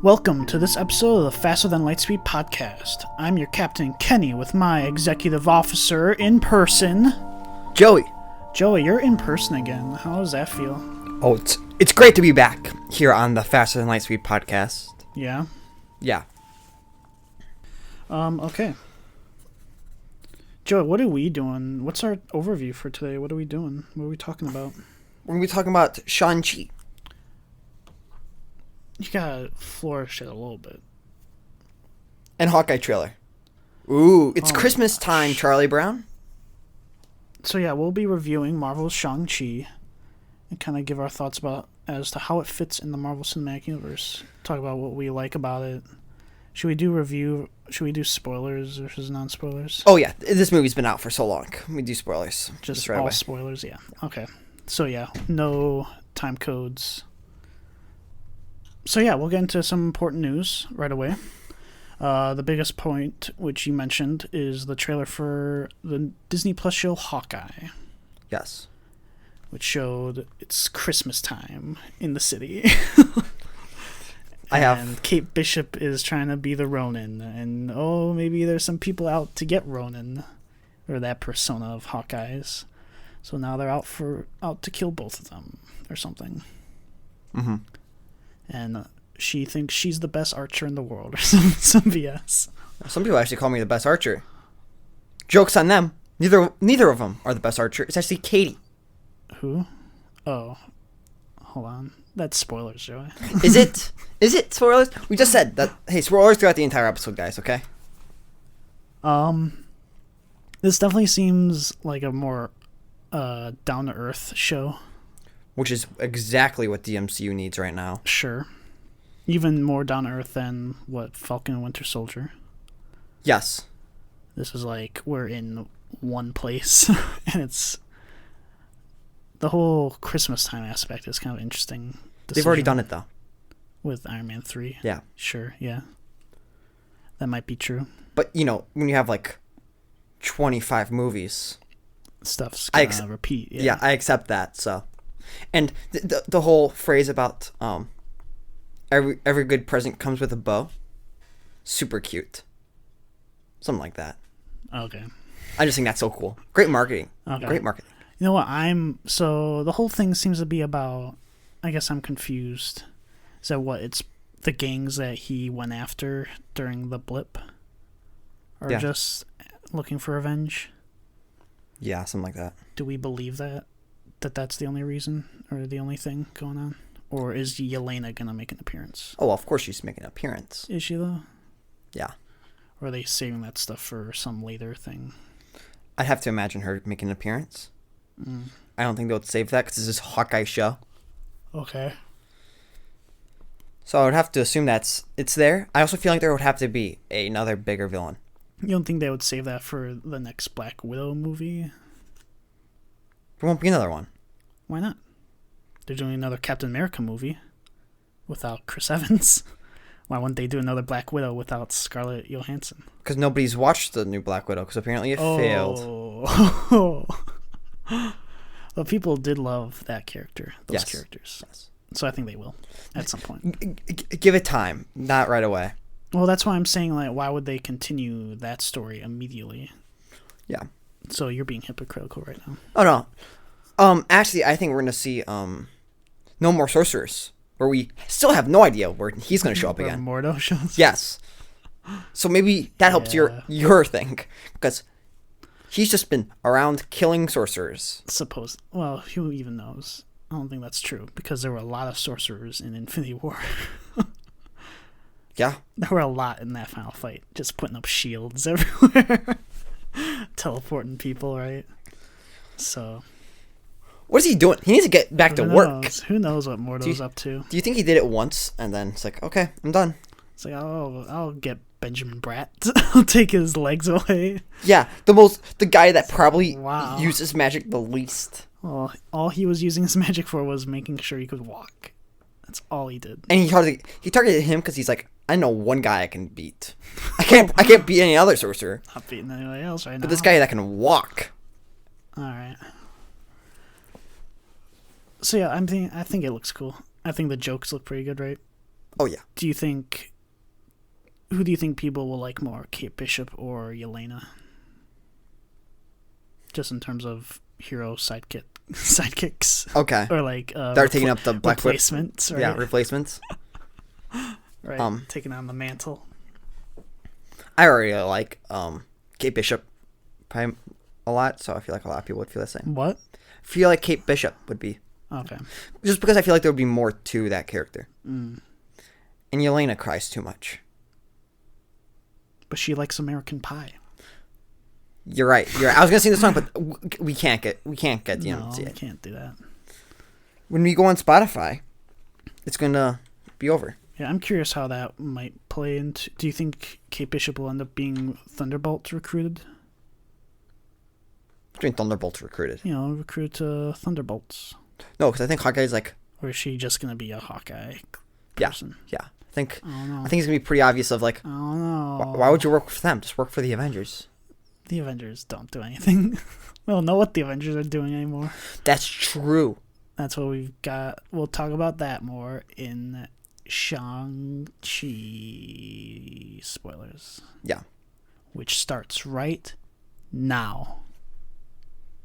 Welcome to this episode of the Faster Than Lightspeed podcast. I'm your Captain Kenny with my executive officer in person, Joey. Joey, you're in person again. How does that feel? Oh, it's great to be back here on the Faster Than Lightspeed podcast. Yeah? Yeah. Okay. Joey, what are we doing? What's our overview for today? What are we doing? What are we talking about? We're going to be talking about Shang-Chi. You gotta flourish it a little bit. And Hawkeye trailer. Ooh, it's Christmas time, Charlie Brown. So yeah, we'll be reviewing Marvel's Shang-Chi and kind of give our thoughts about as to how it fits in the Marvel Cinematic Universe. Talk about what we like about it. Should we do spoilers versus non-spoilers? Oh yeah, this movie's been out for so long. We do spoilers. Just right all away. spoilers, yeah. Okay. So yeah, no time codes. So yeah, we'll get into some important news right away. The biggest point, which you mentioned, is the trailer for the Disney Plus show Hawkeye. Yes. Which showed it's Christmas time in the city. And Kate Bishop is trying to be the Ronin, and maybe there's some people out to get Ronin, or that persona of Hawkeyes. So now they're out to kill both of them, or something. Mm-hmm. And she thinks she's the best archer in the world, or some BS. Some people actually call me the best archer. Joke's on them. Neither of them are the best archer. It's actually Katie. Who? Oh, hold on. That's spoilers, Joey. Is it? Is it spoilers? We just said that. Hey, spoilers throughout the entire episode, guys. Okay. This definitely seems like a more down to earth show. Which is exactly what the MCU needs right now. Sure. Even more down to earth than what Falcon and Winter Soldier. Yes. This is like we're in one place, and it's the whole Christmas time aspect is kind of interesting. They've already done it though. With Iron Man 3. Yeah. Sure, yeah. That might be true. But, when you have, 25 movies... Stuff's gonna repeat. Yeah, I accept that, so... And the whole phrase about every good present comes with a bow, super cute. Something like that. Okay. I just think that's so cool. Great marketing. Okay. Great marketing. You know what? So the whole thing seems to be about... I guess I'm confused. Is that what? It's the gangs that he went after during the blip? Or just looking for revenge? Yeah, something like that. Do we believe that that's the only reason or the only thing going on? Or is Yelena going to make an appearance? Oh, of course she's making an appearance. Is she, though? Yeah. Or are they saving that stuff for some later thing? I'd have to imagine her making an appearance. I don't think they would save that because this is Hawkeye show. Okay. So I would have to assume it's there. I also feel like there would have to be another bigger villain. You don't think they would save that for the next Black Widow movie? There won't be another one. Why not? They're doing another Captain America movie without Chris Evans. Why wouldn't they do another Black Widow without Scarlett Johansson? Because nobody's watched the new Black Widow, because apparently it failed. Well, people did love that character, those characters. Yes. So I think they will at some point. Give it time, not right away. Well, that's why I'm saying, why would they continue that story immediately? Yeah. So you're being hypocritical right now. Oh, no. Actually, I think we're going to see No More Sorcerers, where we still have no idea where he's going to show up again. Mordo shows? Yes. So maybe that helps your thing, because he's just been around killing sorcerers. Well, who even knows? I don't think that's true, because there were a lot of sorcerers in Infinity War. Yeah. There were a lot in that final fight, just putting up shields everywhere. Teleporting people, right? So... What is he doing? He needs to get back to work. Who knows what Mordo's up to? Do you think he did it once, and then it's like, okay, I'm done? It's like, I'll get Benjamin Bratt. I'll take his legs away. Yeah, the guy that probably uses magic the least. Well, all he was using his magic for was making sure he could walk. That's all he did. And he targeted him because he's like, I know one guy I can beat. I can't beat any other sorcerer. Not beating anybody else right now. But this guy that can walk. All right. So yeah, I think it looks cool. I think the jokes look pretty good, right? Oh yeah. Who do you think people will like more, Kate Bishop or Yelena? Just in terms of hero sidekicks. Okay. Or like They're taking up the Black replacements, right? Yeah, replacements. Right. Taking on the mantle. I already like Kate Bishop probably a lot, so I feel like a lot of people would feel the same. What? I feel like Kate Bishop would be. Okay. Just because I feel like there would be more to that character. Mm. And Yelena cries too much. But she likes American Pie. You're right. I was gonna sing the song, but we can't get the No, see we it. can't do that. When we go on Spotify, it's gonna be over. Yeah, I'm curious how that might play into. Do you think Kate Bishop will end up being Thunderbolt recruited? Between Thunderbolts recruited. Recruit Thunderbolts. No, because I think Hawkeye's like. Or is she just gonna be a Hawkeye person? Yeah. I think don't know. it's gonna be pretty obvious. Of like, I don't know. Why would you work for them? Just work for the Avengers. The Avengers don't do anything. We don't know what the Avengers are doing anymore. That's true. That's what we've got. We'll talk about that more in Shang-Chi spoilers. Yeah. Which starts right now.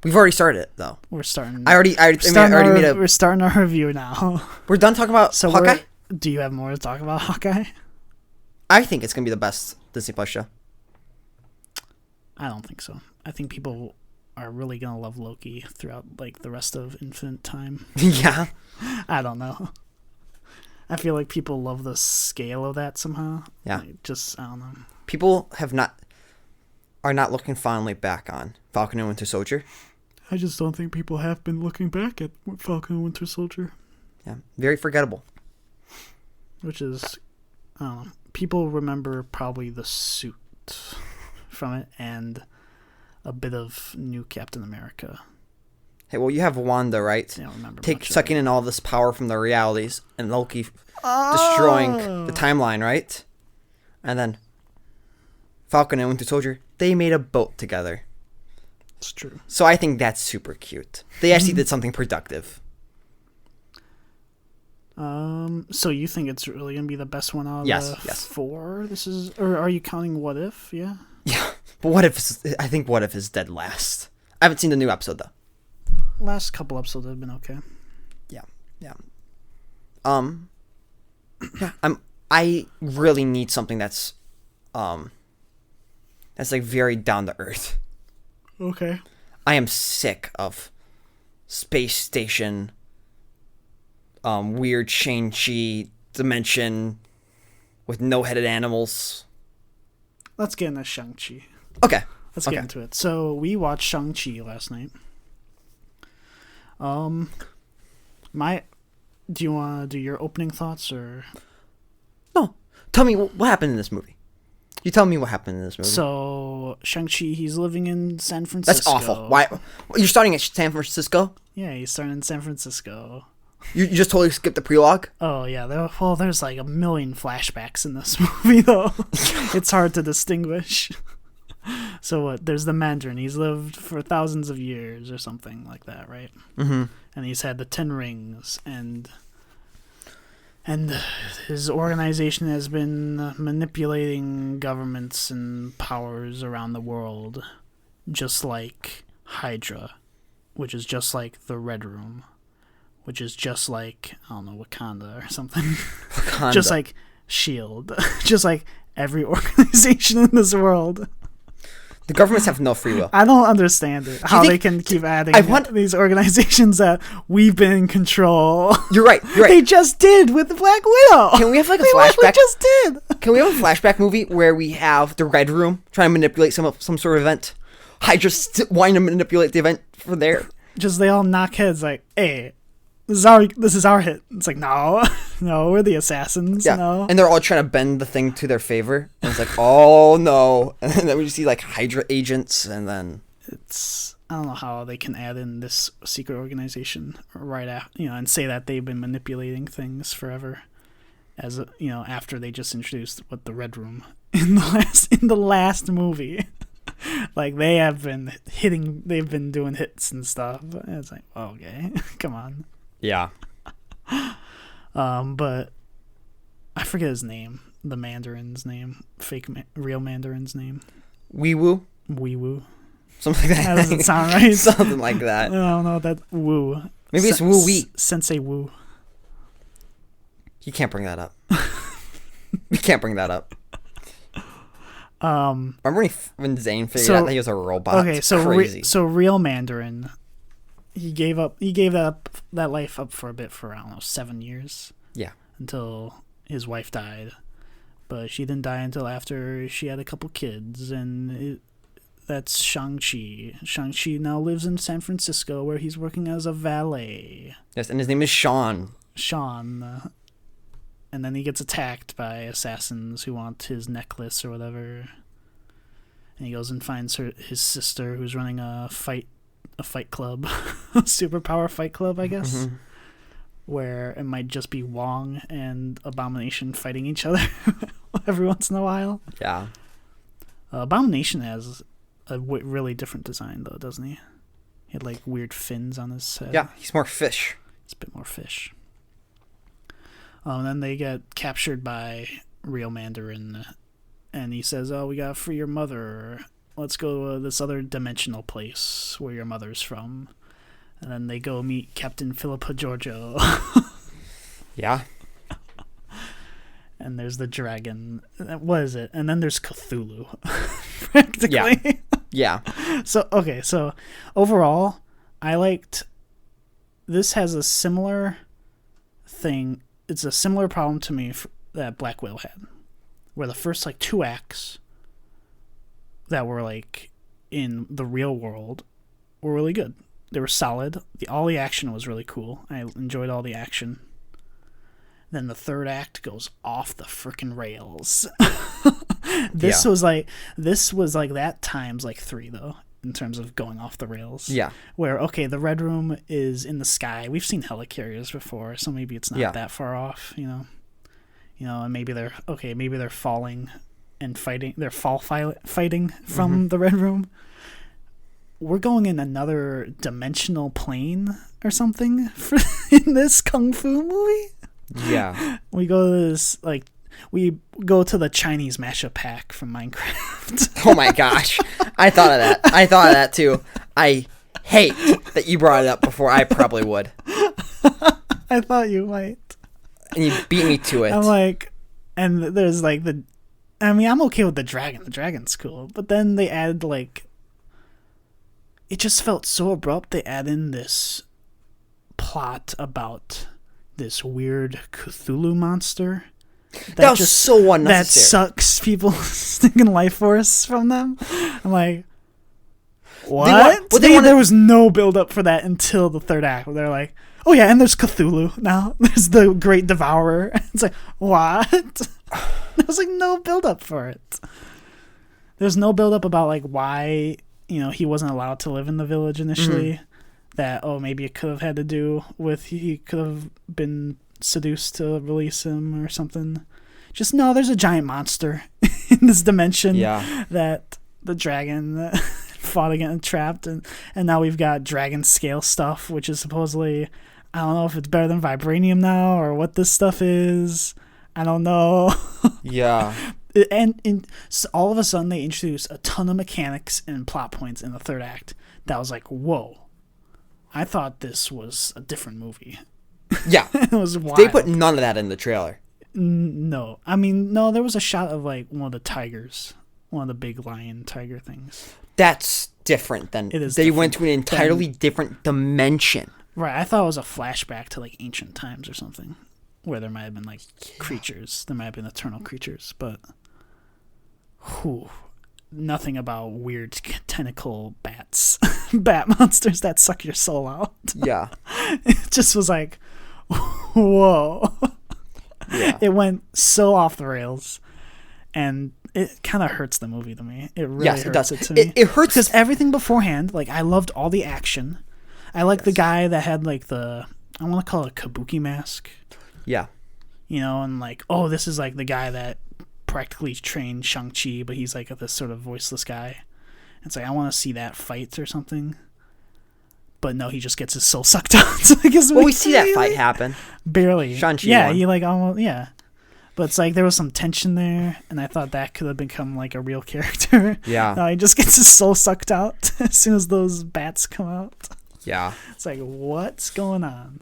We've already started it though. We're starting. We're starting our review now. We're done talking about Hawkeye? Do you have more to talk about Hawkeye? I think it's gonna be the best Disney Plus show. I don't think so. I think people are really gonna love Loki throughout like the rest of Infinite Time. Yeah. I don't know. I feel like people love the scale of that somehow. Yeah. I don't know. People are not looking fondly back on Falcon and Winter Soldier. I just don't think people have been looking back at Falcon and Winter Soldier. Yeah. Very forgettable. Which is, I don't know. People remember probably the suit from it and a bit of new Captain America. Hey, well, you have Wanda, right? I don't remember. Sucking in all this power from the realities, and Loki destroying the timeline, right? And then Falcon and Winter Soldier, they made a boat together. It's true. So I think that's super cute. They actually did something productive. So you think it's really gonna be the best one out of the four? Or are you counting What If? Yeah. Yeah, but I think What If is dead last. I haven't seen the new episode though. Last couple episodes have been okay. Yeah. Yeah. I really need something that's like very down to earth. Okay. I am sick of space station, weird Shang-Chi dimension with no-headed animals. Let's get into Shang-Chi. Okay. Let's get into it. So we watched Shang-Chi last night. Do you want to do your opening thoughts or? No. Tell me what happened in this movie. You tell me what happened in this movie. So Shang-Chi, he's living in San Francisco. That's awful. Why? You're starting at San Francisco? Yeah, he's starting in San Francisco. You just totally skipped the prologue? Oh, yeah. There's like a million flashbacks in this movie, though. It's hard to distinguish. So what? There's the Mandarin. He's lived for thousands of years or something like that, right? Mm-hmm. And he's had the 10 rings, and his organization has been manipulating governments and powers around the world, just like Hydra, which is just like the Red Room, which is just like, I don't know, Wakanda or something. Wakanda. Just like S.H.I.E.L.D. Just like every organization in this world. The governments have no free will. I don't understand it. How they can keep adding these organizations that we've been in control. You're right. They just did with Black Widow. Can we have like a flashback? They just did. Can we have a flashback movie where we have the Red Room trying to manipulate some sort of event? Hydra wanting to manipulate the event for there. Just they all knock heads like, hey, this is our hit. It's like, no, we're the assassins. Yeah. No. And they're all trying to bend the thing to their favor. And it's like, oh no. And then we just see like Hydra agents, and then I don't know how they can add in this secret organization right after, and say that they've been manipulating things forever, as after they just introduced the Red Room in the last movie. Like they've been doing hits and stuff. And it's like, okay, come on. yeah. But I forget his name. The Mandarin's name. Real Mandarin's name. Wee Woo? Wee Woo. Something like that. That doesn't sound right. Something like that. I don't know that Woo. Maybe it's Woo Wee. Sensei Woo. You can't bring that up. You can't bring that up. Remember when Zane figured out that he was a robot? Okay, it's so crazy. so Real Mandarin, he gave that life up for a bit for, I don't know, 7 years. Yeah. Until his wife died. But she didn't die until after she had a couple kids, and that's Shang-Chi. Shang-Chi now lives in San Francisco, where he's working as a valet. Yes, and his name is Sean. Sean. And then he gets attacked by assassins who want his necklace or whatever. And he goes and finds his sister, who's running a fight club. A superpower fight club, I guess. Mm-hmm. Where it might just be Wong and Abomination fighting each other every once in a while. Yeah. Abomination has a really different design, though, doesn't he? He had, like, weird fins on his head. Yeah, he's more fish. It's a bit more fish. And then they get captured by Real Mandarin, and he says, "Oh, we gotta free your mother. Let's go to this other dimensional place where your mother's from." And then they go meet Captain Philippa Giorgio. Yeah. And there's the dragon. What is it? And then there's Cthulhu. Practically. Yeah. So overall, I liked... This has a similar thing. It's a similar problem to me that Black Widow had. Where the first, 2 acts that were, in the real world were really good. They were solid. All the action was really cool. I enjoyed all the action. Then the third act goes off the frickin' rails. This was like that times 3 though, in terms of going off the rails. Yeah. Where the Red Room is in the sky. We've seen helicarriers before, so maybe it's not that far off. And maybe they're falling and fighting. They're fighting from the Red Room. We're going in another dimensional plane or something in this kung fu movie. Yeah. We go to this, we go to the Chinese mashup pack from Minecraft. Oh my gosh. I thought of that too. I hate that you brought it up before I probably would. I thought you might. And you beat me to it. I'm and there's I'm okay with the dragon. The dragon's cool. But then they added it just felt so abrupt. They add in this plot about this weird Cthulhu monster. That was so unnecessary. That sucks people's stinking life force from them. I'm like, what? There was no build up for that until the third act. Where they're like, oh yeah, and there's Cthulhu now. There's the Great Devourer. It's like, what? There's no build up for it. There's no build up about why he wasn't allowed to live in the village initially. Mm-hmm. That maybe it could have had to do with he could have been seduced to release him or something. Just no, there's a giant monster in this dimension that the dragon fought against, trapped, and now we've got dragon scale stuff, which is supposedly, I don't know if it's better than vibranium now or what this stuff is. I don't know. Yeah. And so all of a sudden they introduce a ton of mechanics and plot points in the third act that was like, whoa. I thought this was a different movie. Yeah. It was wild. They put none of that in the trailer. No. I mean, no, there was a shot of one of the tigers. One of the big lion tiger things. That's different than... It is they different went to an entirely different dimension. Right. I thought it was a flashback to ancient times or something. Where there might have been creatures. There might have been eternal creatures, but... Nothing about weird tentacle bats. Bat monsters that suck your soul out. Yeah. It just was like, whoa. Yeah. It went so off the rails. And it kind of hurts the movie to me. It really hurts it to me. It hurts. Because everything beforehand, I loved all the action. I like the guy that had the, I want to call it a kabuki mask. Yeah. And this is the guy that practically trained Shang-Chi, but he's this sort of voiceless guy. It's I want to see that fight or something. But no, he just gets his soul sucked out. So we see that fight happen. Barely. Shang-Chi yeah, won. he almost, yeah. But it's like there was some tension there, and I thought that could have become like a real character. Yeah. He just gets his soul sucked out as soon as those bats come out. Yeah. It's like, what's going on?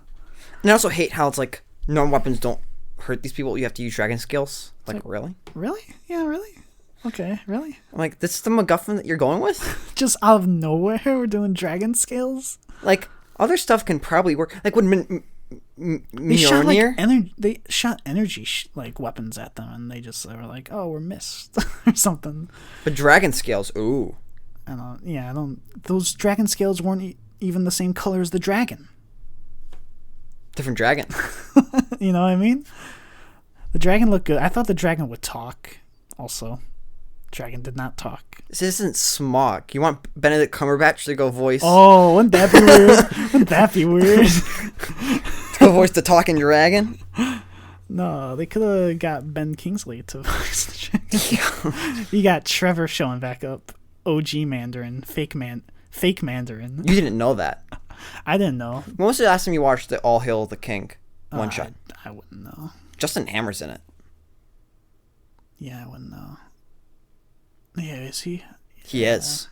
And I also hate how it's like normal weapons don't hurt these people. You have to use dragon skills. Like really? Really? Yeah, really? Okay, really? I'm like, this is the MacGuffin that you're going with? Just out of nowhere, we're doing dragon scales? Like, other stuff can probably work. Like, when They shot Mjolnir... they shot energy like weapons at them, and they were like, "Oh, we're missed," or something. But dragon scales, ooh. I don't. Those dragon scales weren't even the same color as the dragon. Different dragon. You know what I mean? The dragon looked good. I thought the dragon would talk. Also, dragon did not talk. This isn't Smog. You want Benedict Cumberbatch to go voice... Oh, wouldn't that be weird? Wouldn't that be weird? To go voice the talking dragon? No, they could have got Ben Kingsley to voice the dragon. You got Trevor showing back up. OG Mandarin, fake Mandarin. You didn't know that. I didn't know. When was the last time you watched the All Hail the King one shot? I wouldn't know. Justin Hammer's in it. Yeah, I wouldn't know. Yeah, is he? He is.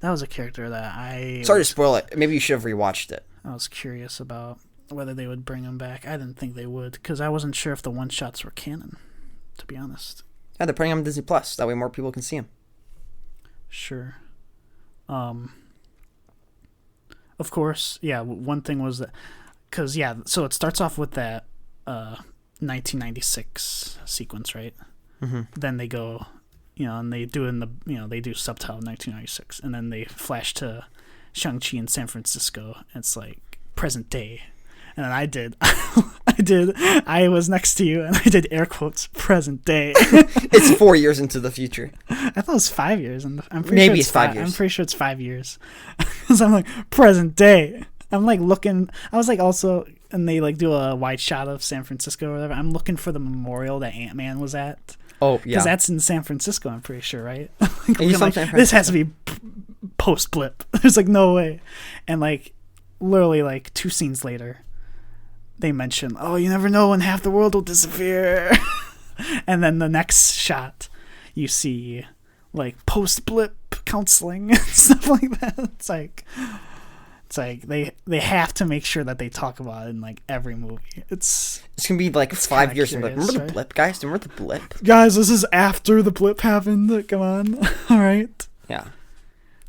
That was a character that Sorry to spoil it. Maybe you should have rewatched it. I was curious about whether they would bring him back. I didn't think they would, because I wasn't sure if the one-shots were canon, to be honest. Yeah, they're putting him on Disney Plus. That way more people can see him. Sure. Of course, yeah, one thing was that... Because, yeah, so it starts off with that 1996 sequence, right? Mm-hmm. Then they go... and they do they do subtitle 1996, and then they flash to Shang-Chi in San Francisco, and it's like present day. And then I was next to you, and I did air quotes, present day. It's 4 years into the future. I thought it was 5 years, and I'm pretty Maybe sure it's 5 years. I'm pretty sure it's 5 years. Because I'm like, present day. I'm like looking, I was like also, and they like do a wide shot of San Francisco or whatever. I'm looking for the memorial that Ant-Man was at. Oh, yeah. Because that's in San Francisco, I'm pretty sure, right? This has to be post-blip. There's like no way. And like literally like 2 scenes later, they mention, oh, you never know when half the world will disappear. And then the next shot, you see like post-blip counseling and stuff like that. It's like they have to make sure that they talk about it in like every movie. It's gonna be like 5 years. Curious, remember right? the blip, guys? Remember the blip? Guys, this is after the blip happened. Come on. All right. Yeah.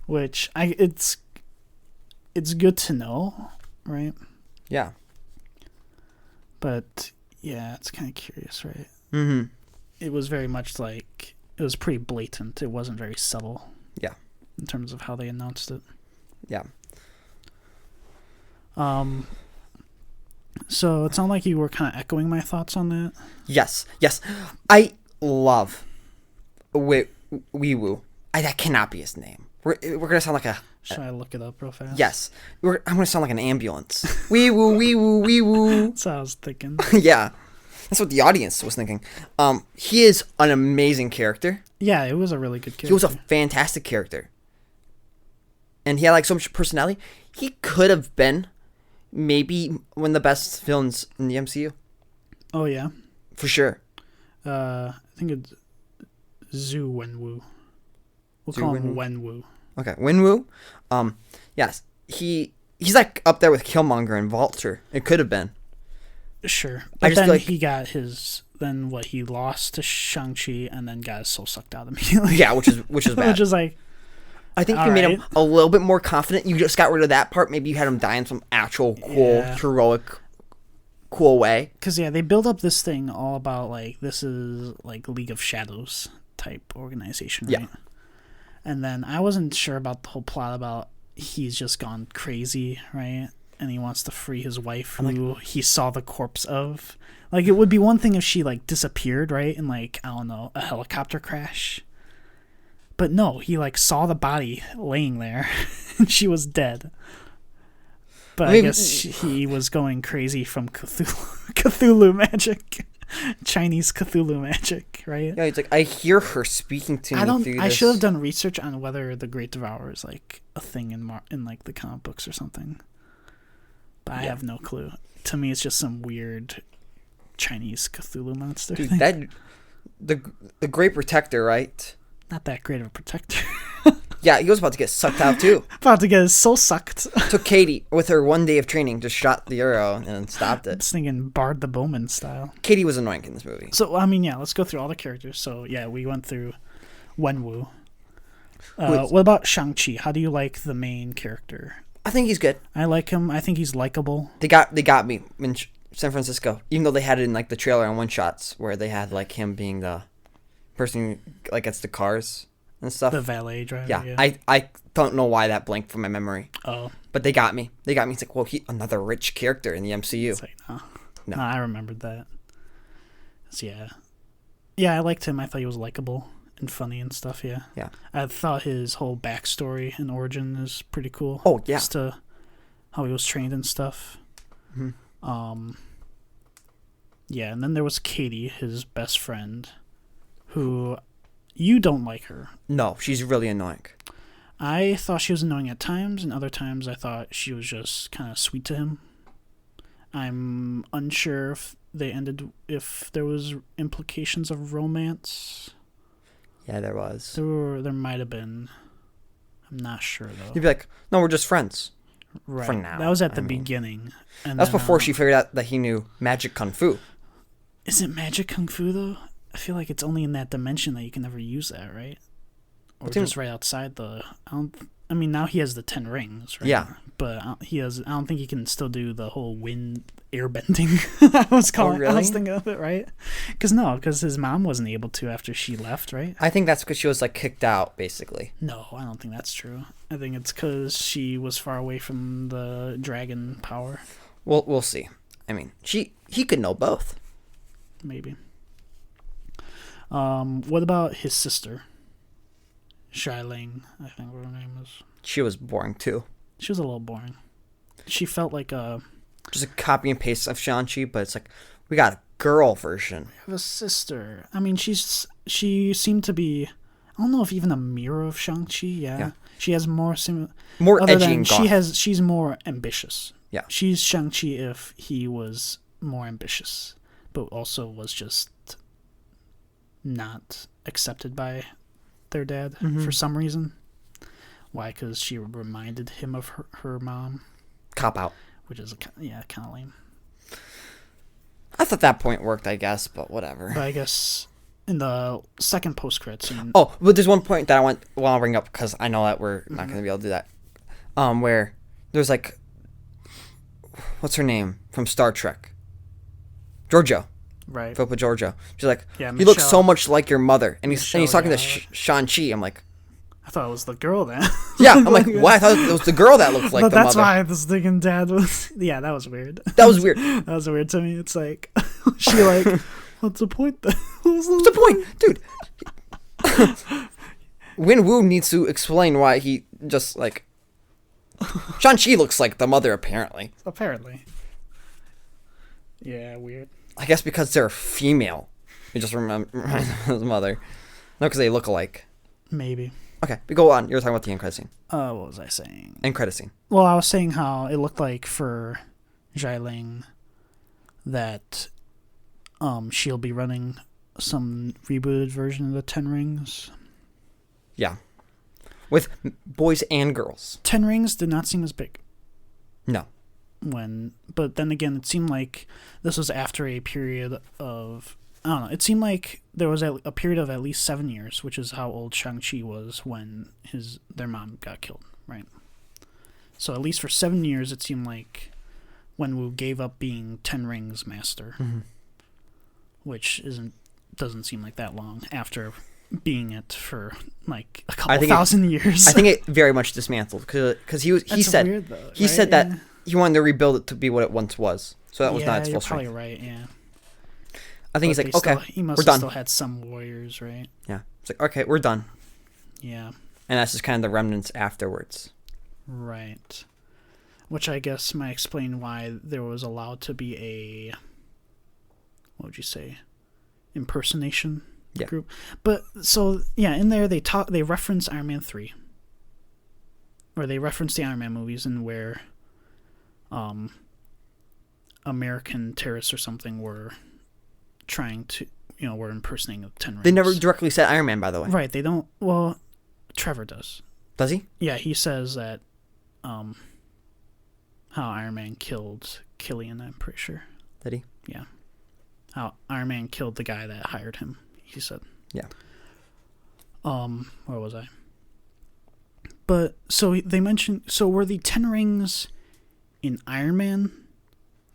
Which it's good to know, right? Yeah. But yeah, it's kind of curious, right? Mm-hmm. It was very much like it was pretty blatant. It wasn't very subtle. Yeah. In terms of how they announced it. Yeah. So it sounded like you were kind of echoing my thoughts on that. Yes. I love Wee-Woo. That cannot be his name. We're gonna sound like a... Should I look it up real fast? Yes. I'm gonna sound like an ambulance. Wee-Woo, Wee-Woo, Wee-Woo. That's what I was thinking. Yeah. That's what the audience was thinking. He is an amazing character. Yeah, it was a really good character. He was a fantastic character. And he had like so much personality. He could have been maybe one of the best villains in the MCU. Oh, yeah? For sure. I think it's Zhu Wenwu. We'll call him Wenwu. Okay, Wenwu. Yes. He's like up there with Killmonger and Vulture. It could have been. Sure. But then he got his... Then what? He lost to Shang-Chi and then got his soul sucked out immediately. Yeah, which is bad. Which is like... I think if you made him a little bit more confident, you just got rid of that part. Maybe you had him die in some actual cool, heroic, cool way. Because, yeah, they build up this thing all about, like, this is, like, League of Shadows type organization, right? Yeah. And then I wasn't sure about the whole plot about he's just gone crazy, right? And he wants to free his wife, who he saw the corpse of. Like, it would be one thing if she, like, disappeared, right? In, like, I don't know, a helicopter crash. But no, he like saw the body laying there, and she was dead. But I guess he was going crazy from Cthulhu magic, Chinese Cthulhu magic, right? Yeah, it's like I hear her speaking to me. I should have done research on whether the Great Devourer is like a thing in like the comic books or something. But I have no clue. To me, it's just some weird Chinese Cthulhu monster Dude, thing. that the Great Protector, right? Not that great of a protector. Yeah, he was about to get sucked out too. About to get his soul sucked. Took Katie with her 1 day of training, just shot the arrow and stopped it. Just thinking Bard the Bowman style. Katie was annoying in this movie. So, I mean, yeah, let's go through all the characters. So, yeah, we went through Wenwu. What about Shang-Chi? How do you like the main character? I think he's good. I like him. I think he's likable. They got me in San Francisco, even though they had it in like the trailer and one shots where they had like him being the person who, like gets the cars and stuff. The valet driver. Yeah. I don't know why that blanked from my memory. Oh. But they got me. It's like, well, another rich character in the MCU. It's like, no. No. No, I remembered that. So, yeah. Yeah, I liked him. I thought he was likable and funny and stuff, yeah. Yeah. I thought his whole backstory and origin is pretty cool. Oh, yeah. As to how he was trained and stuff. Mm-hmm. Yeah, and then there was Katie, his best friend, who you don't like her. No, she's really annoying. I thought she was annoying at times, and other times I thought she was just kind of sweet to him. I'm unsure if there was implications of romance. Yeah, there was. There might have been. I'm not sure though. You'd be like, no, we're just friends. Right. For now. That was at the beginning. And That's then, before she figured out that he knew magic kung fu. Is it magic kung fu though? I feel like it's only in that dimension that you can ever use that, right? Or just right outside the. I mean, now he has the 10 rings, right? Yeah. But he has. I don't think he can still do the whole wind airbending. I was thinking of it, right? Because his mom wasn't able to after she left, right? I think that's because she was like kicked out, basically. No, I don't think that's true. I think it's because she was far away from the dragon power. Well, we'll see. I mean, he could know both. Maybe. What about his sister? Xialing, I think what her name is. She was boring too. She was a little boring. She felt like just a copy and paste of Shang-Chi, but it's like we got a girl version. I have a sister. I mean, she seemed to be. I don't know if even a mirror of Shang-Chi. Yeah. She has more edgy and goth. She's more ambitious. Yeah. She's Shang-Chi if he was more ambitious, but also was just not accepted by their dad for some reason. Why? Because she reminded him of her mom. Cop out. Which is, kind of lame. I thought that point worked, I guess, but whatever. But I guess in the second post-credit scene... Oh, but there's one point that I want to bring up, because I know that we're not going to be able to do that. Where there's like... What's her name? From Star Trek. Giorgio. Right. Philippa Giorgio. She's like, yeah, you look so much like your mother. And he's talking to Shang-Chi. I'm like... I thought it was the girl then. Yeah, I'm like, why? I thought it was the girl that looked like the mother. That's why I was thinking dad was... Yeah, that was weird. That was weird. That was weird to me. It's like, she like, what's the point then? What's the point? Dude. Wenwu needs to explain why he just like... Shang-Chi looks like the mother, apparently. Apparently. Yeah, weird. I guess because they're female. You just remember his mother. No, because they look alike. Maybe. Okay, we go on. You were talking about the end credit scene. What was I saying? End credit scene. Well, I was saying how it looked like for Xialing that she'll be running some rebooted version of the 10 Rings. Yeah. With boys and girls. 10 Rings did not seem as big. No. But then again, it seemed like this was after a period of... I don't know. It seemed like there was a period of at least 7 years, which is how old Shang-Chi was when their mom got killed, right? So at least for 7 years, it seemed like Wenwu gave up being 10 Rings master, which doesn't seem like that long after being it for like a couple thousand years. I think it very much dismantled because he said weird, though, he said that he wanted to rebuild it to be what it once was. So that was not its full strength. You're probably right. Yeah. I think he's like, okay, he must we're done. Still had some warriors, right? Yeah. It's like, okay, we're done. Yeah. And that's just kind of the remnants afterwards. Right. Which I guess might explain why there was allowed to be a, what would you say, impersonation group. But so yeah, in there they reference Iron Man 3, or they reference the Iron Man movies, and where American terrorists or something were trying to, were impersonating the Ten Rings. They never directly said Iron Man, by the way. Right, they don't. Well, Trevor does. Does he? Yeah, he says that how Iron Man killed Killian, I'm pretty sure. Did he? Yeah. How Iron Man killed the guy that hired him, he said. Yeah. Where was I? But, so they mentioned, so were the Ten Rings in Iron Man,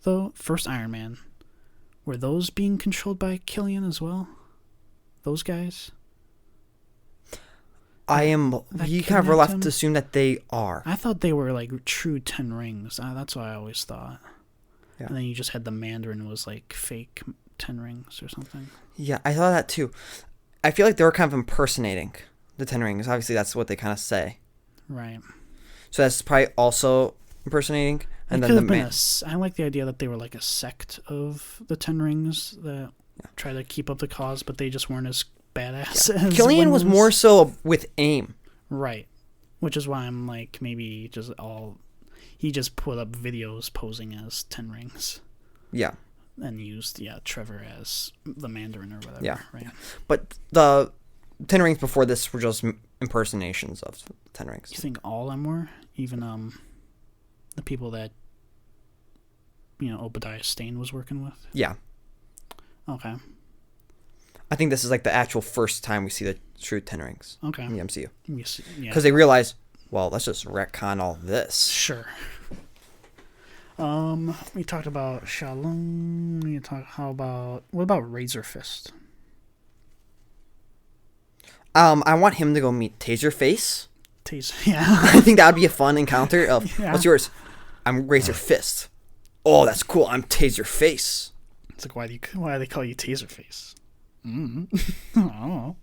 though? First Iron Man. Were those being controlled by Killian as well? Those guys? You kind of are left to assume that they are. I thought they were like true Ten Rings. That's what I always thought. Yeah. And then you just had the Mandarin was like fake Ten Rings or something. Yeah, I thought that too. I feel like they were kind of impersonating the Ten Rings. Obviously, that's what they kind of say. Right. So that's probably also impersonating. And then I like the idea that they were like a sect of the Ten Rings that try to keep up the cause, but they just weren't as badass as Killian was more so with aim. Right. Which is why I'm like, maybe he just put up videos posing as Ten Rings. Yeah. And used, Trevor as the Mandarin or whatever. Yeah. Right. But the Ten Rings before this were just impersonations of the Ten Rings. You think all of them were? Even the people that Obadiah Stane was working with? Yeah. Okay. I think this is like the actual first time we see the true Ten Rings. Okay. In the MCU. Because they realize, well, let's just retcon all this. Sure. We talked about Shalom. What about Razor Fist? I want him to go meet Taserface. Yeah. I think that would be a fun encounter of, what's yours? I'm Razor Fist. Oh, that's cool. I'm Taserface. It's like, why do they call you Taserface? I don't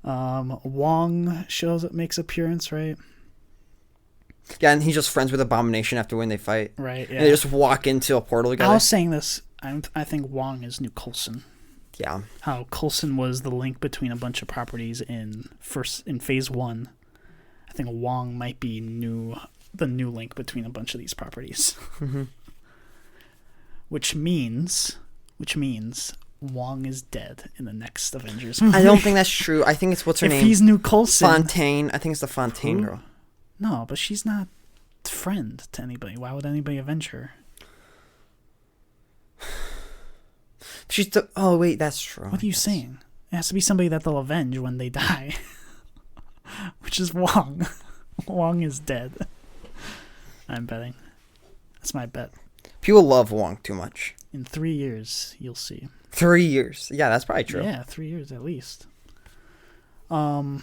know. Wong makes appearance, right? Yeah, and he's just friends with Abomination after when they fight. Right, yeah. And they just walk into a portal together. I was saying this. I think Wong is new Coulson. Yeah. How Coulson was the link between a bunch of properties in phase 1. I think Wong might be the new link between a bunch of these properties. Mm-hmm. Which means Wong is dead in the next Avengers movie. I don't think that's true. I think it's what's her name? If he's new Coulson. Fontaine. I think it's the Fontaine girl. No, but she's not friend to anybody. Why would anybody avenge her? Oh, wait, that's true. What are you saying? It has to be somebody that they'll avenge when they die. Which is Wong. Wong is dead. I'm betting. That's my bet. People love Wong too much. In 3 years, you'll see. 3 years. Yeah, that's probably true. Yeah, 3 years at least. Because,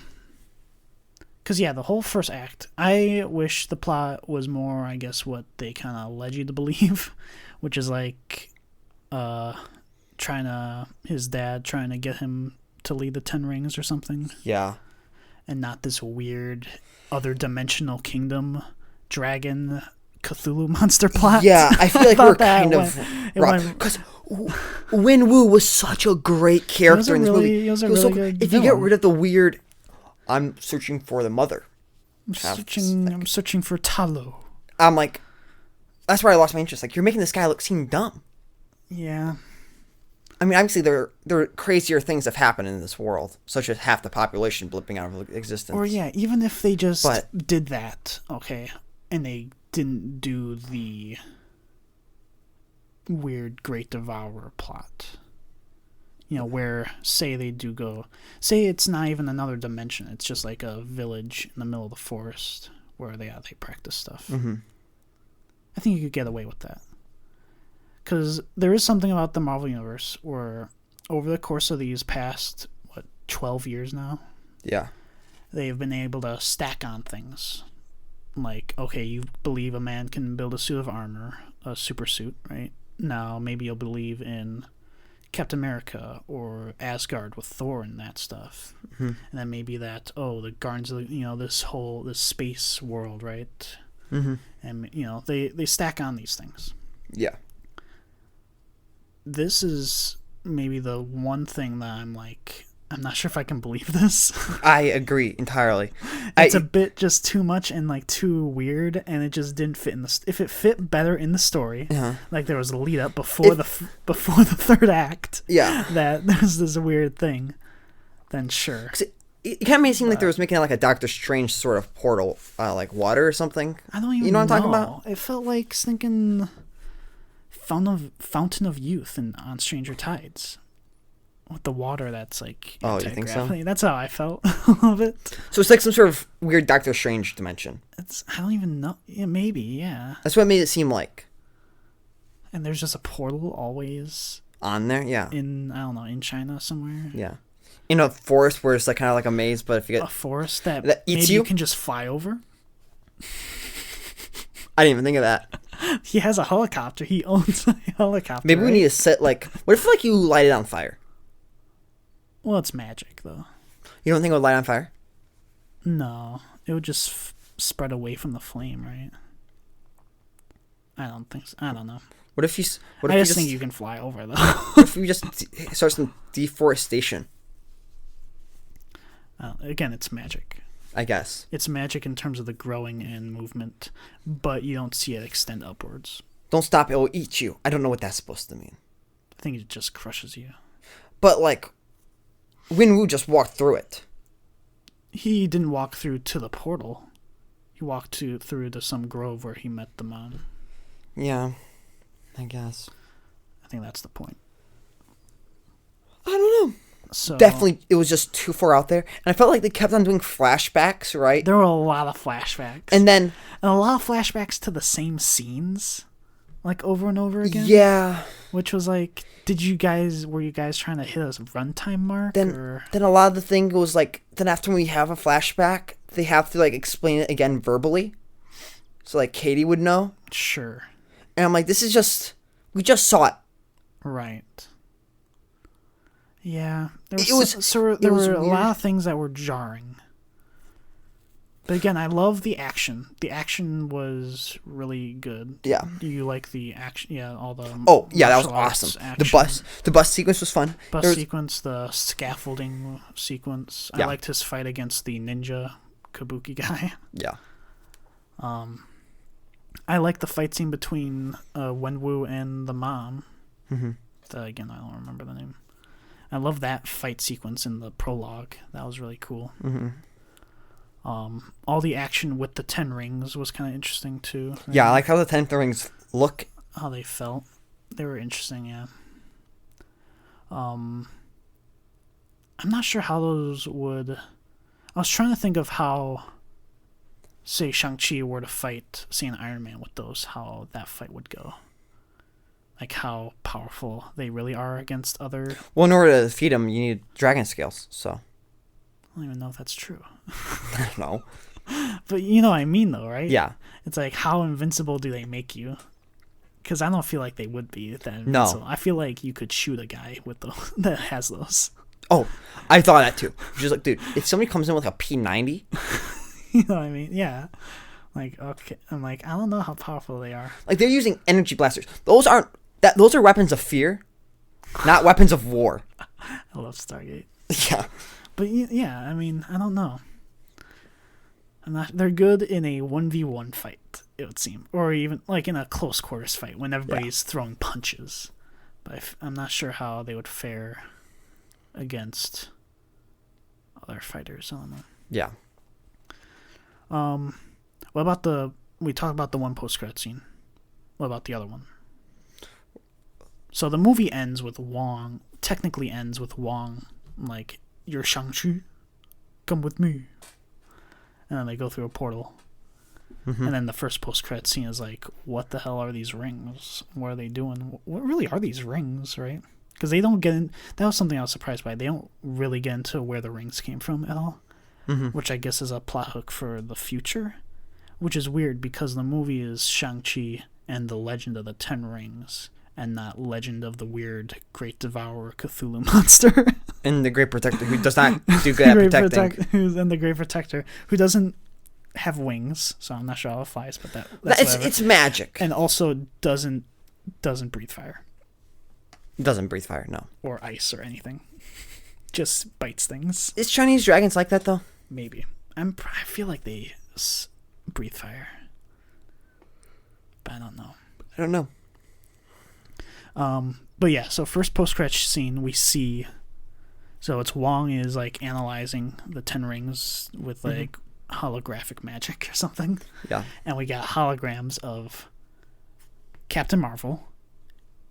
the whole first act, I wish the plot was more, I guess, what they kind of led you to believe, which is like his dad trying to get him to lead the Ten Rings or something. Yeah. And not this weird other dimensional kingdom dragon Cthulhu monster plot. Yeah, I feel like we're kind of because Win Wu was such a great character in this movie. He was a really good if you get rid of the weird, I'm searching for the mother. I'm searching for Talo. I'm like, that's where I lost my interest. Like, you're making this guy seem dumb. Yeah. I mean, obviously there are crazier things have happened in this world, such as half the population blipping out of existence. Or even if they just did that, okay, and they didn't do the weird Great Devourer plot. Where, say it's not even another dimension, it's just like a village in the middle of the forest where they practice stuff. Mm-hmm. I think you could get away with that. Because there is something about the Marvel Universe where over the course of these past, 12 years now? Yeah. They've been able to stack on things. Like, okay, you believe a man can build a suit of armor, a super suit, right? Now, maybe you'll believe in Captain America or Asgard with Thor and that stuff. Mm-hmm. And then maybe that, the Guardians of this space world, right? Mm-hmm. And, they stack on these things. Yeah. This is maybe the one thing that I'm like, I'm not sure if I can believe this. I agree entirely. It's a bit just too much and like too weird, and it just didn't fit in the. If it fit better in the story, like there was a lead up before the third act, that there's this weird thing, then sure. It kind of made it seem like there was making it like a Doctor Strange sort of portal, like water or something. I don't even know. What I'm talking about? It felt like stinking Fountain of Youth on Stranger Tides. With the water that's like you think so? That's how I felt of it. So it's like some sort of weird Doctor Strange dimension. I don't even know. Yeah, maybe, yeah. That's what it made it seem like. And there's just a portal always on there, yeah. In in China somewhere. Yeah. In a forest where it's like kind of like a maze, but if you get a forest that eats maybe you can just fly over. I didn't even think of that. He has a helicopter. He owns a helicopter. Maybe we need to set like. What if like you light it on fire? Well, it's magic, though. You don't think it would light on fire? No. It would just spread away from the flame, right? I don't think so. I don't know. What if you... I just think you can fly over, though. What if we just start some deforestation? Again, it's magic. I guess. It's magic in terms of the growing and movement, but you don't see it extend upwards. Don't stop, it will eat you. I don't know what that's supposed to mean. I think it just crushes you. But, like... Winwu just walked through it. He didn't walk through to the portal. He walked through to some grove where he met the mom. Yeah, I guess. I think that's the point. I don't know. So definitely, it was just too far out there. And I felt like they kept on doing flashbacks, right? There were a lot of flashbacks. And a lot of flashbacks to the same scenes. Like over and over again. Yeah. Which was like, were you guys trying to hit a runtime mark? Then a lot of the thing was like, then after we have a flashback, they have to like explain it again verbally. So like Katie would know. Sure. And I'm like, this is just, we just saw it. Right. Yeah. There were a lot of things that were jarring. But again, I love the action. The action was really good. Yeah. Do you like the action? Yeah, all the Oh, yeah, that was awesome. Action. The bus sequence was fun. Sequence, the scaffolding sequence. Yeah. I liked his fight against the ninja kabuki guy. Yeah. I like the fight scene between Wenwu and the mom. Mm-hmm. Again, I don't remember the name. I love that fight sequence in the prologue. That was really cool. Mm-hmm. All the action with the 10 rings was kind of interesting too. Yeah, I like how the 10 rings look. How they felt. They were interesting, yeah. I'm not sure how those would... I was trying to think of how, say, Shang-Chi were to fight, say, an Iron Man with those, how that fight would go. Like how powerful they really are against other... Well, in order to defeat them, you need dragon scales, so... I don't even know if that's true. I don't know. But you know what I mean, though, right? Yeah. It's like, how invincible do they make you? Because I don't feel like they would be that invincible. No. I feel like you could shoot a guy with those that has those. Oh, I thought that too. Just like, dude, if somebody comes in with a P90... You know what I mean? Yeah. Like, okay. I'm like, I don't know how powerful they are. Like, they're using energy blasters. Those are weapons of fear, not weapons of war. I love Stargate. Yeah. But yeah, I mean, I don't know. They're good in a 1v1 fight, it would seem. Or even like in a close quarters fight when everybody's throwing punches. But I'm not sure how they would fare against other fighters. I don't know. Yeah. What about we talked about the one post-credit scene. What about the other one? So the movie technically ends with Wong, like, "You're Shang-Chi, come with me." And then they go through a portal. Mm-hmm. And then the first post-credit scene is like, what the hell are these rings? What are they doing? What really are these rings, right? Because they don't get in... That was something I was surprised by. They don't really get into where the rings came from at all. Mm-hmm. Which I guess is a plot hook for the future. Which is weird because the movie is Shang-Chi and the Legend of the Ten Rings. And not Legend of the Weird Great Devourer Cthulhu Monster. And the Great Protector, who does not do good at protecting. And the Great Protector, who doesn't have wings, so I'm not sure how it flies, but that's it's magic. And also doesn't breathe fire. Doesn't breathe fire, no. Or ice or anything. just bites things. Is Chinese dragons like that though? Maybe. I feel like they breathe fire, but I don't know. I don't know. But yeah, so first post-credit scene we see, so it's Wong is like analyzing the 10 rings with like holographic magic or something. Yeah. And we got holograms of Captain Marvel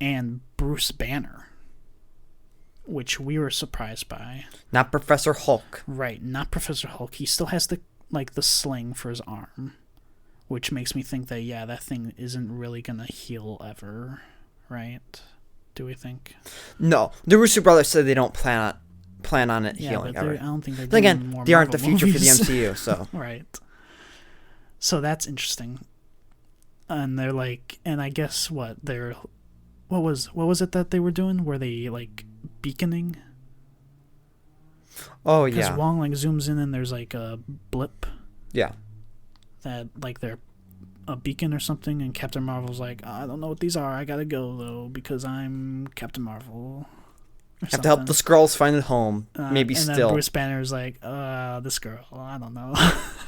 and Bruce Banner, which we were surprised by. Not Professor Hulk. Right, not Professor Hulk. He still has the sling for his arm, which makes me think that that thing isn't really gonna heal ever, right? Do we think? No, the Russo brothers said they don't plan on it healing but ever. I don't think they're Then doing again, more they aren't the Marvel future movies. for the MCU, so Right. So that's interesting. And they're like, and I guess what was it that they were doing? Were they like beaconing? Oh Because yeah, Wong like zooms in and there's like a blip yeah. that like they're a beacon or something, and Captain Marvel's like, I don't know what these are. I gotta go though because I'm Captain Marvel. Have to help the Skrulls find a home. Maybe and still. then Bruce Banner's like, this girl, I don't know.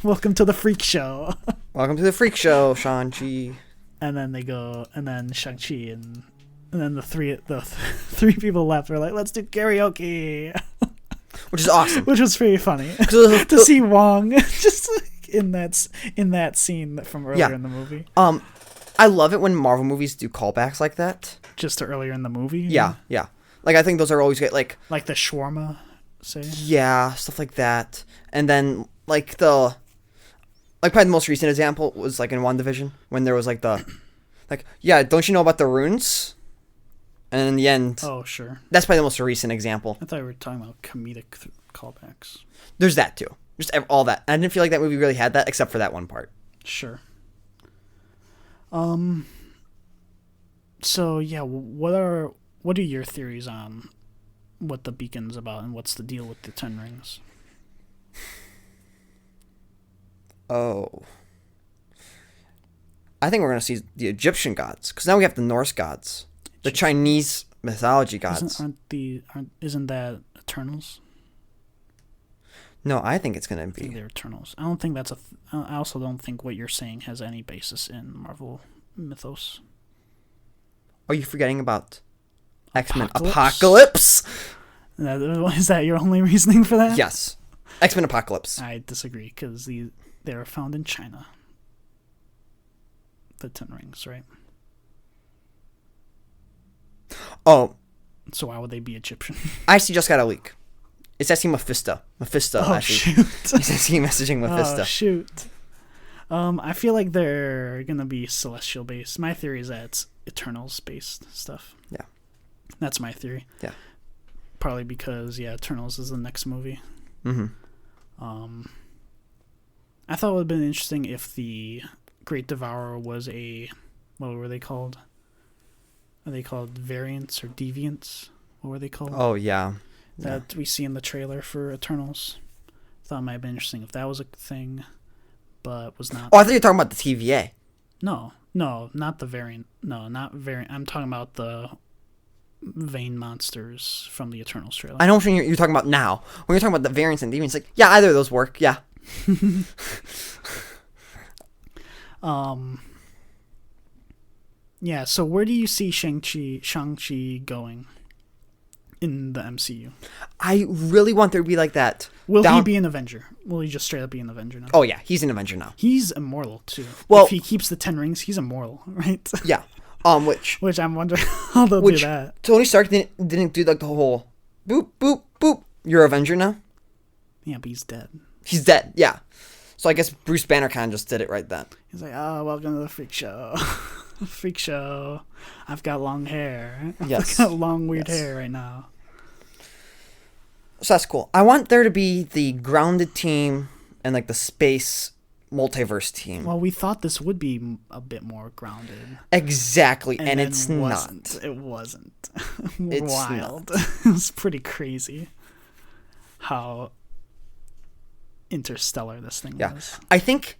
Welcome to the freak show. Welcome to the freak show, Shang-Chi. And then they go, and then Shang-Chi, and then the three people left are like, let's do karaoke. Which is awesome. Which was pretty funny to see Wong just like in that scene from earlier in the movie. I love it when Marvel movies do callbacks like that. Just to earlier in the movie. Yeah. Like I think those are always great. Like the shawarma, say. Yeah, stuff like that. And then like probably the most recent example was like in WandaVision when there was like don't you know about the runes? And in the end, Oh, sure. that's probably the most recent example. I thought we were talking about comedic callbacks. There's that too. Just all that. I didn't feel like that movie really had that except for that one part. Sure. So yeah, what are your theories on what the beacon's about and what's the deal with the 10 rings? Oh. I think we're going to see the Egyptian gods because now we have the Norse gods. The Chinese mythology gods. Isn't that Eternals? No, I think it's going I to think be. they're Eternals. I don't think that's I also don't think what you're saying has any basis in Marvel mythos. Are you forgetting about X-Men Apocalypse? Apocalypse? Is that your only reasoning for that? Yes. X-Men Apocalypse. I disagree because they are found in China. The 10 rings, right? Oh, So why would they be Egyptian? I actually just got a leak. It's asking Mephisto. Mephisto, Oh, actually. shoot. It's asking messaging Mephisto. Oh, shoot. I feel like they're going to be celestial based. My theory is that it's Eternals based stuff. Yeah. That's my theory. Yeah. Probably because, Eternals is the next movie. Mm-hmm. I thought it would have been interesting if the Great Devourer was what were they called? Are they called variants or deviants? What were they called? Oh, yeah. That we see in the trailer for Eternals. Thought it might have been interesting if that was a thing, but was not. Oh, I thought you were talking about the TVA. No, not the variant. No, not variant. I'm talking about the vein monsters from the Eternals trailer. I know what you're talking about now. When you're talking about the variants and deviants, like, yeah, either of those work. Yeah. Yeah, so where do you see Shang-Chi going in the MCU? I really want there to be like that. Will he be an Avenger? Will he just straight up be an Avenger now? Oh, yeah. He's an Avenger now. He's immortal, too. Well, if he keeps the 10 rings, he's immortal, right? Yeah. Which I'm wondering how they'll do that. Tony Stark didn't do like the whole boop, boop, boop. You're an Avenger now? Yeah, but he's dead. He's dead, yeah. So I guess Bruce Banner kind of just did it right then. He's like, welcome to the freak show. Freak show. I've got long hair. Yes. I've got long, weird hair right now. So that's cool. I want there to be the grounded team and like the space multiverse team. Well, we thought this would be a bit more grounded. Exactly, and then it's wasn't. not. It wasn't. It's wild. not. It was pretty crazy how interstellar this thing was. I think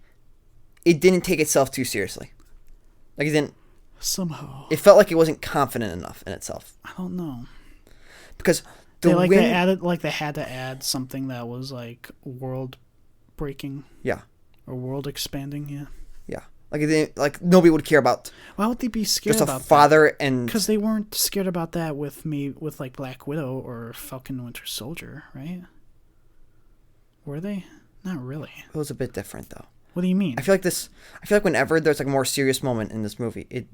it didn't take itself too seriously. Like it didn't. Somehow. It felt like it wasn't confident enough in itself. I don't know. Because The they added they had to add something that was like world breaking. Yeah. Or world expanding. Yeah. Yeah. Like nobody would care about. Why would they be scared just about a father that? and Because they weren't scared about that with like Black Widow or Falcon Winter Soldier, right? Were they? Not really. it was a bit different though. What do you mean? I feel like whenever there's like a more serious moment in this movie, it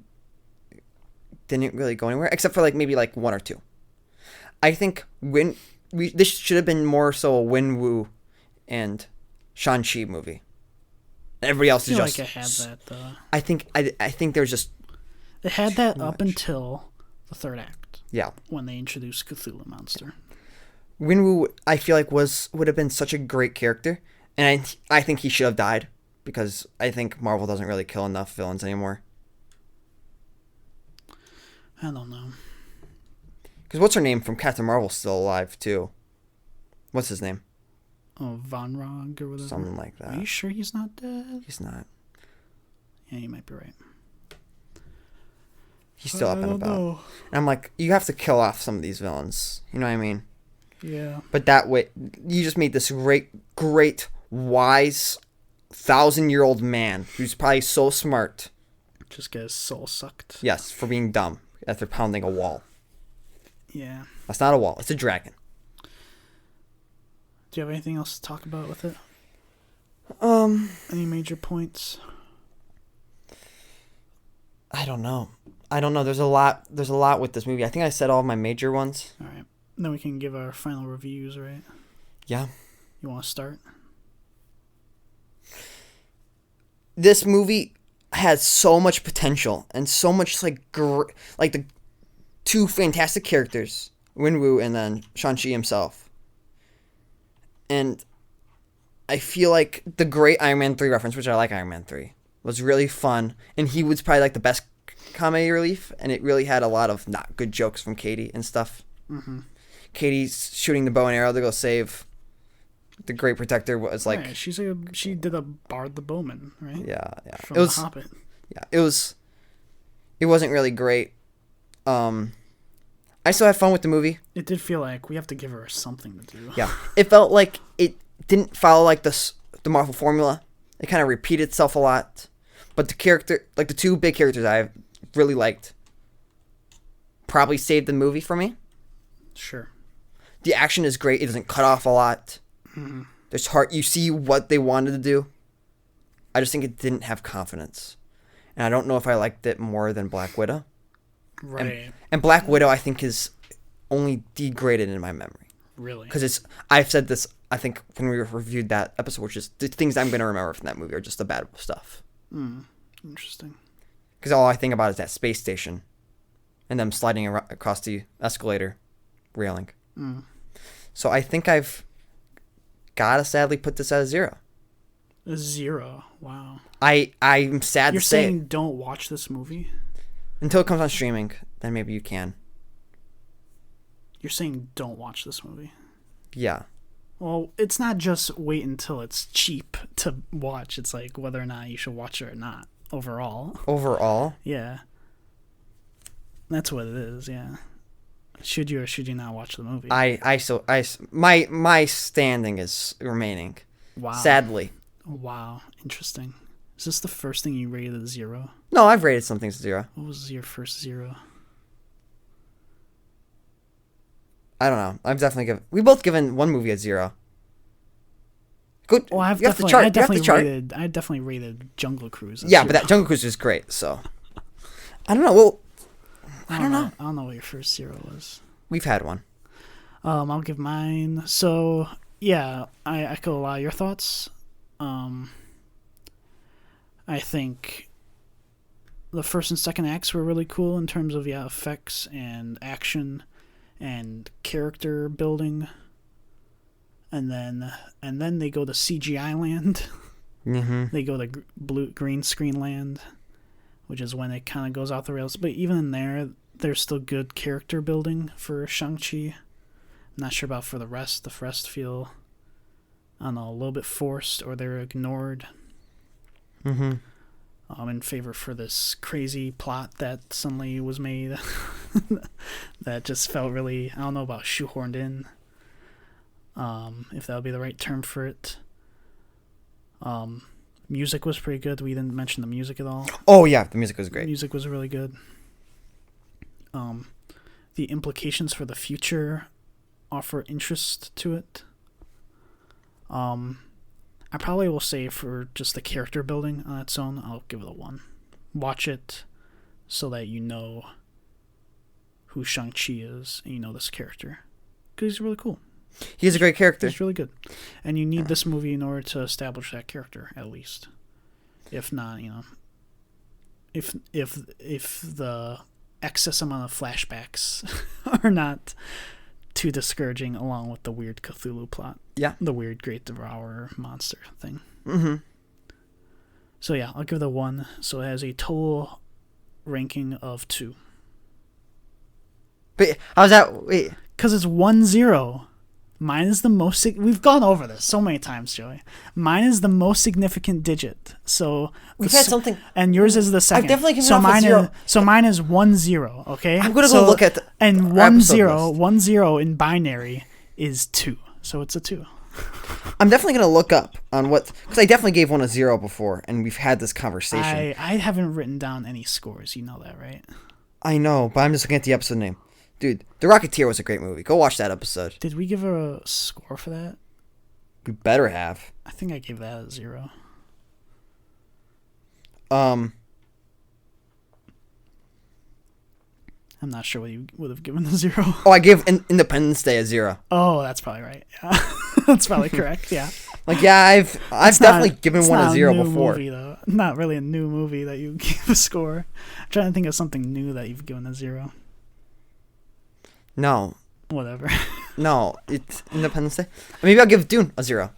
didn't really go anywhere except for like maybe like one or two. I think this should have been more so a Wenwu and Shang-Chi movie. Everybody else is just. I feel like it had that though. I think there's just. It had that up until the third act. Yeah. When they introduced Cthulhu Monster. Wenwu, I feel like would have been such a great character, and I think he should have died because I think Marvel doesn't really kill enough villains anymore. I don't know. Because what's her name from Captain Marvel's still alive too? What's his name? Oh, Von Rog or whatever. Something like that. Are you sure he's not dead? He's not. Yeah, you might be right. He's still up and about. Know. And I'm like, you have to kill off some of these villains. You know what I mean? Yeah. But that way, you just made this great, wise, 1,000-year-old man who's probably so smart. Just get his soul sucked. Yes, for being dumb after pounding a wall. Yeah. That's not a wall. It's a dragon. Do you have anything else to talk about with it? Any major points? I don't know. There's a lot with this movie. I think I said all of my major ones. All right. Then we can give our final reviews, right? Yeah. You want to start? This movie has so much potential and so much like the two fantastic characters, Wenwu and then Shang-Chi himself. And I feel like the great Iron Man 3 reference, which I like Iron Man 3, was really fun. And he was probably like the best comedy relief. And it really had a lot of not good jokes from Katie and stuff. Mm-hmm. Katie's shooting the bow and arrow to go save the Great Protector was like... Right, she did a Bard the Bowman, right? Yeah. From The Hobbit. Yeah, it wasn't really great. I still had fun with the movie. It did feel like we have to give her something to do. Yeah. It felt like it didn't follow like the Marvel formula. It kind of repeated itself a lot. But the character, like the two big characters I really liked, probably saved the movie for me. Sure. The action is great. It doesn't cut off a lot. Mm-hmm. There's heart. You see what they wanted to do. I just think it didn't have confidence. And I don't know if I liked it more than Black Widow. Right. And Black Widow, I think, is only degraded in my memory. Really? Because I've said this, I think, when we reviewed that episode, which is the things I'm going to remember from that movie are just the bad stuff. Interesting. Because all I think about is that space station and them sliding across the escalator railing. So I think I've got to sadly put this at a 0. A 0? Wow. I'm sad You're to say saying don't watch this movie? until it comes on streaming, then maybe you can. You're saying don't watch this movie? Yeah. Well, it's not just wait until it's cheap to watch. It's like whether or not you should watch it or not. Overall. Overall? Yeah. That's what it is, yeah. Should you or should you not watch the movie? My standing is remaining. Wow. Sadly. Wow. Interesting. Is this the first thing you rated a 0? No, I've rated some things a 0. What was your first 0? I don't know. We both given one movie a 0. Good. Well, I definitely rated Jungle Cruise. Yeah, but that Jungle Cruise is great. So I don't know. Well, I don't know. I don't know what your first 0 was. We've had one. I'll give mine. So yeah, I echo a lot of your thoughts. I think the first and second acts were really cool in terms of effects and action and character building. And then they go to CGI land. Mm-hmm. They go to green screen land, which is when it kind of goes off the rails. But even in there, there's still good character building for Shang-Chi. I'm not sure about for the rest. The rest feel, I don't know, a little bit forced or they're ignored. Mm-hmm. In favor for this crazy plot that suddenly was made that just felt really, I don't know about shoehorned in. If that would be the right term for it. Music was pretty good. We didn't mention the music at all. Oh yeah, the music was great. The music was really good. The implications for the future offer interest to it. I probably will say for just the character building on its own, I'll give it a 1. Watch it so that you know who Shang-Chi is and you know this character. Because he's really cool. He's a great character. He's really good. And you need this movie in order to establish that character, at least. If not, if the excess amount of flashbacks are not too discouraging, along with the weird Cthulhu plot. Yeah. The weird Great Devourer monster thing. Mm-hmm. So yeah, I'll give it a 1. So it has a total ranking of 2. But how's that? Wait. Because it's 1-0. Mine is the most... We've gone over this so many times, Joey. Mine is the most significant digit. So We've had something... And yours is the second. I've definitely given so off mine a 0. So mine is 1-0, okay? I'm going to go look at the And episode 1-0, list. 1-0 in binary is 2. So it's a 2. I'm definitely going to look up on what... Because I definitely gave one a 0 before, and we've had this conversation. I haven't written down any scores. You know that, right? I know, but I'm just looking at the episode name. Dude, The Rocketeer was a great movie. Go watch that episode. Did we give her a score for that? We better have. I think I gave that a 0. I'm not sure what you would have given a 0. Oh, I gave Independence Day a 0. Oh, that's probably right. Yeah. That's probably correct. Yeah. Like, yeah, I've definitely given one a 0 before. Movie, though. Not really a new movie that you gave a score. I'm trying to think of something new that you've given a 0. No. Whatever. No, it's Independence Day. Maybe I'll give Dune a 0.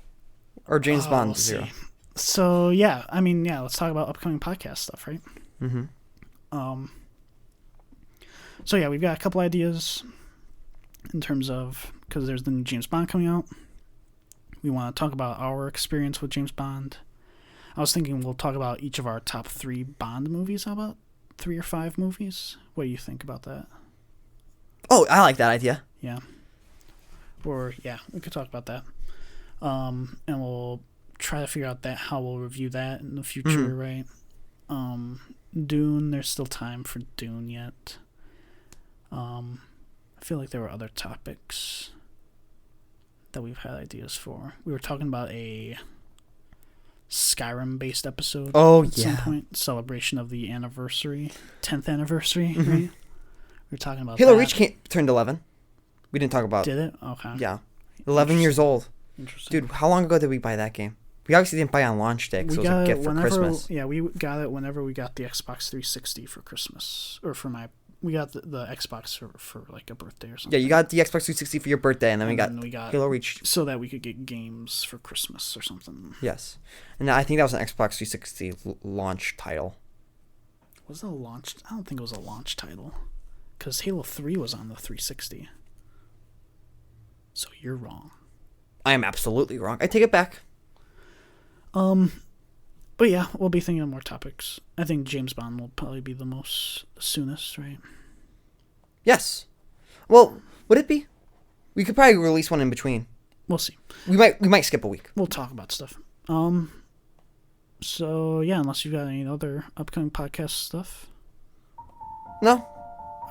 Or James Bond we'll a 0. See. So, yeah. I mean, yeah, let's talk about upcoming podcast stuff, right? Mm-hmm. So, yeah, we've got a couple ideas in terms of... Because there's the new James Bond coming out. We want to talk about our experience with James Bond. I was thinking we'll talk about each of our top 3 Bond movies. How about 3 or 5 movies? What do you think about that? Oh, I like that idea. Yeah. Or, yeah, we could talk about that. And we'll try to figure out how we'll review that in the future, right? Dune, there's still time for Dune yet. I feel like there were other topics that we've had ideas for. We were talking about a Skyrim-based episode at some point. Celebration of the 10th anniversary, right? We were talking about Halo that. Reach turned 11. We didn't talk about... Did it? Okay. Yeah. 11 years old. Interesting. Dude, how long ago did we buy that game? We obviously didn't buy it on launch day, because it was a gift for Christmas. Yeah, we got it whenever we got the Xbox 360 for Christmas. Or for my... We got the Xbox for like a birthday or something. Yeah, you got the Xbox 360 for your birthday, and then we got Halo Reach. So that we could get games for Christmas or something. Yes. And I think that was an Xbox 360 launch title. Was it a launch? I don't think it was a launch title. Because Halo 3 was on the 360. So you're wrong. I am absolutely wrong. I take it back. But yeah, we'll be thinking of more topics. I think James Bond will probably be the most soonest, right? Yes. Well, would it be? We could probably release one in between. We'll see. We might skip a week. We'll talk about stuff. So yeah, unless you've got any other upcoming podcast stuff. No.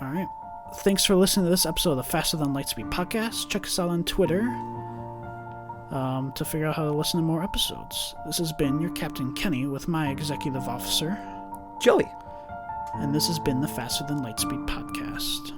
All right. Thanks for listening to this episode of the Faster Than Lightspeed podcast. Check us out on Twitter to figure out how to listen to more episodes. This has been your Captain Kenny with my executive officer, Joey. And this has been the Faster Than Lightspeed podcast.